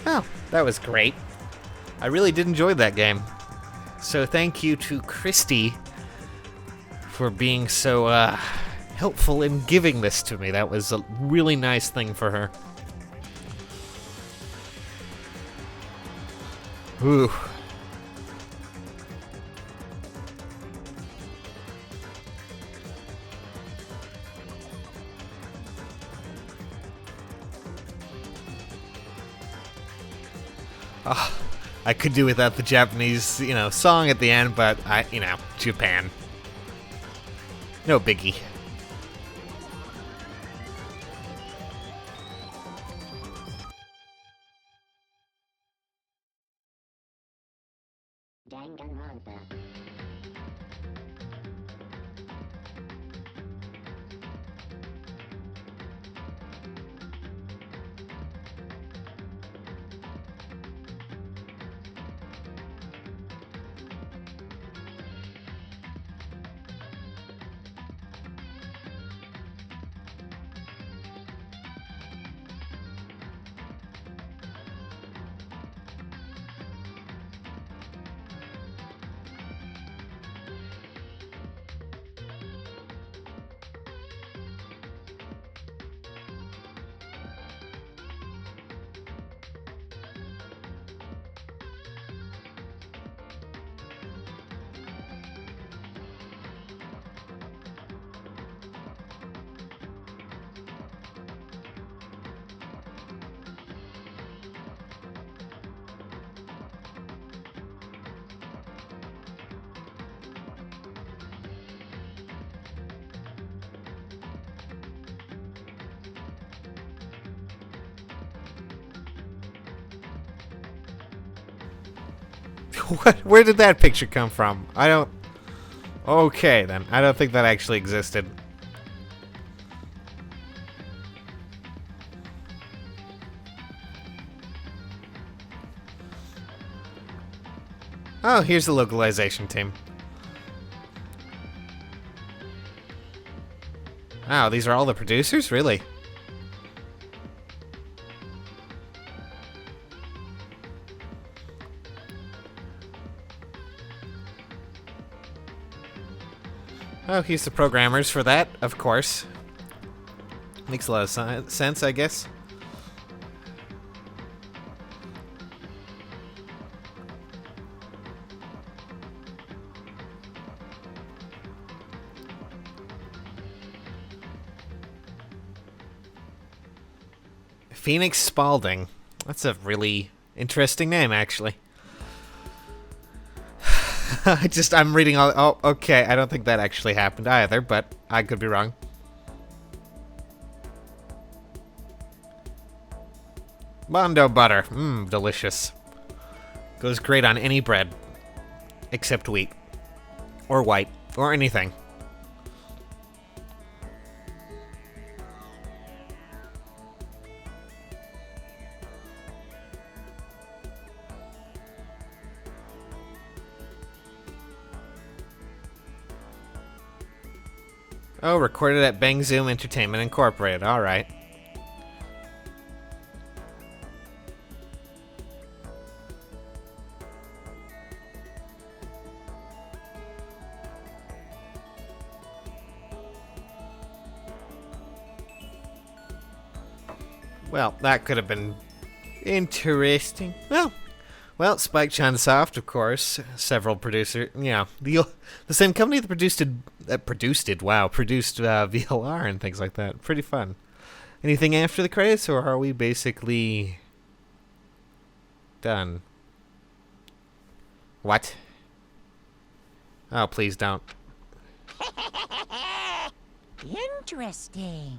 Oh, that was great. I really did enjoy that game. So thank you to Kristi for being so helpful in giving this to me. That was a really nice thing for her. Ooh. Oh, I could do without the Japanese, song at the end, but Japan. No biggie. Danganronpa. What? Where did that picture come from? I don't... Okay, then. I don't think that actually existed. Oh, here's the localization team. Wow, these are all the producers? Really? Oh, he's the programmers for that, of course. Makes a lot of sense, I guess. Phoenix Spalding. That's a really interesting name, actually. I'm reading all... Oh, okay. I don't think that actually happened either, but I could be wrong. Mondo butter. Mmm, delicious. Goes great on any bread. Except wheat. Or white. Or anything. Oh, recorded at Bang Zoom Entertainment Incorporated. All right. Well, that could have been interesting. Well, Spike Chunsoft, of course, several producers. Yeah, the same company that produced VLR and things like that. Pretty fun. Anything after the credits, or are we basically done? What? Oh, please don't. Interesting.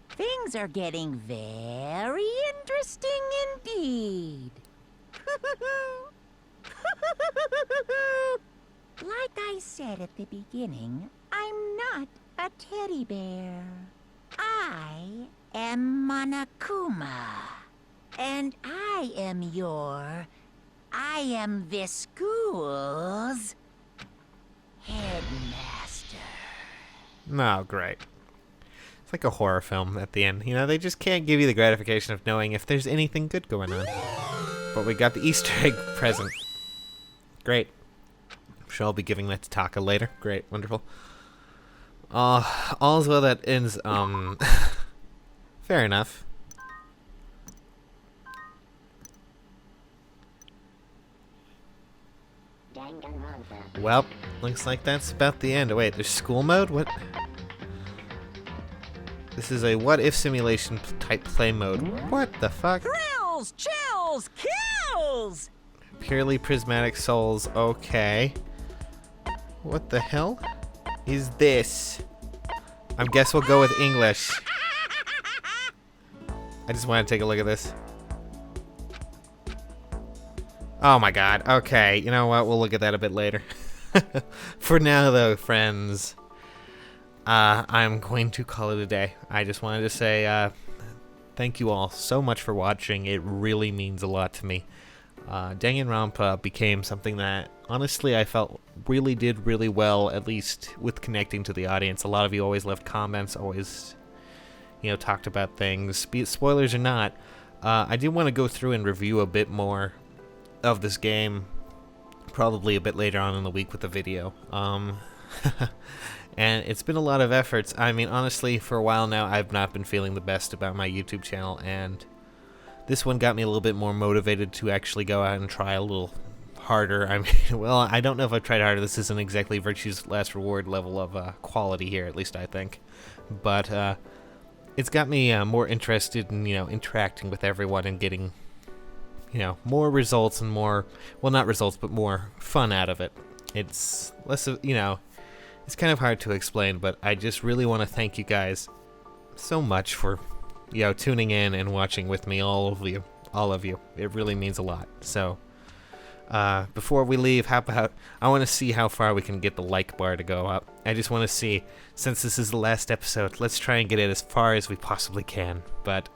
Things are getting very interesting indeed. Like I said at the beginning, I'm not a teddy bear. I am Monokuma. And I am this school's headmaster. Oh, great. It's like a horror film at the end. You know, they just can't give you the gratification of knowing if there's anything good going on. But we got the Easter egg present. Great. I'm sure I'll be giving that to Taka later. Great. Wonderful. All's well that ends, fair enough. Well, looks like that's about the end. Oh, wait, there's school mode? What? This is a what-if simulation type play mode. What the fuck? Thrills, chills, kills! Purely prismatic souls. Okay. What the hell is this? I guess we'll go with English. I just want to take a look at this. Oh my god. Okay, you know what? We'll look at that a bit later. For now, though, friends, I'm going to call it a day. I just wanted to say thank you all so much for watching. It really means a lot to me. Danganronpa became something that, honestly, I felt really did really well, at least with connecting to the audience. A lot of you always left comments, always, you know, talked about things, be it spoilers or not. I did want to go through and review a bit more of this game, probably a bit later on in the week with the video. And it's been a lot of efforts. I mean, honestly, for a while now, I've not been feeling the best about my YouTube channel, and this one got me a little bit more motivated to actually go out and try a little harder. I mean, well, I don't know if I've tried harder. This isn't exactly Virtue's Last Reward level of quality here, at least I think. But it's got me more interested in, you know, interacting with everyone and getting, you know, more results and more, well, not results, but more fun out of it. It's less of, you know, it's kind of hard to explain, but I just really want to thank you guys so much for, you know, tuning in and watching with me, all of you. It really means a lot. So, before we leave, how about, I want to see how far we can get the like bar to go up. I just want to see, since this is the last episode, let's try and get it as far as we possibly can. But,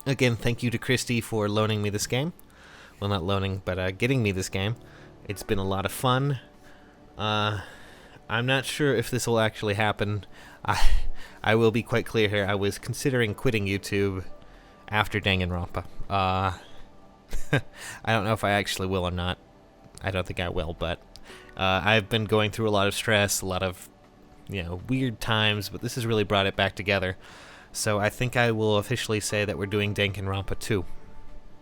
again, thank you to Kristi for loaning me this game. Well, not loaning, but getting me this game. It's been a lot of fun. I'm not sure if this will actually happen. I will be quite clear here. I was considering quitting YouTube after Danganronpa. I don't know if I actually will or not. I don't think I will, but I've been going through a lot of stress, a lot of, weird times, but this has really brought it back together. So I think I will officially say that we're doing Danganronpa 2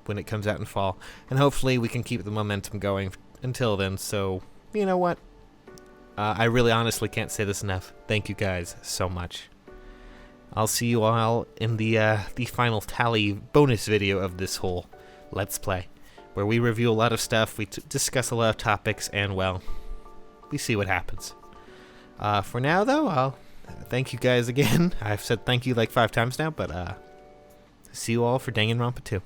when it comes out in fall, and hopefully we can keep the momentum going until then. So, you know what? I really honestly can't say this enough. Thank you guys so much. I'll see you all in the final tally bonus video of this whole Let's Play, where we review a lot of stuff, we discuss a lot of topics, and, well, we see what happens. For now, though, I'll thank you guys again. I've said thank you like 5 times now, but see you all for Danganronpa 2.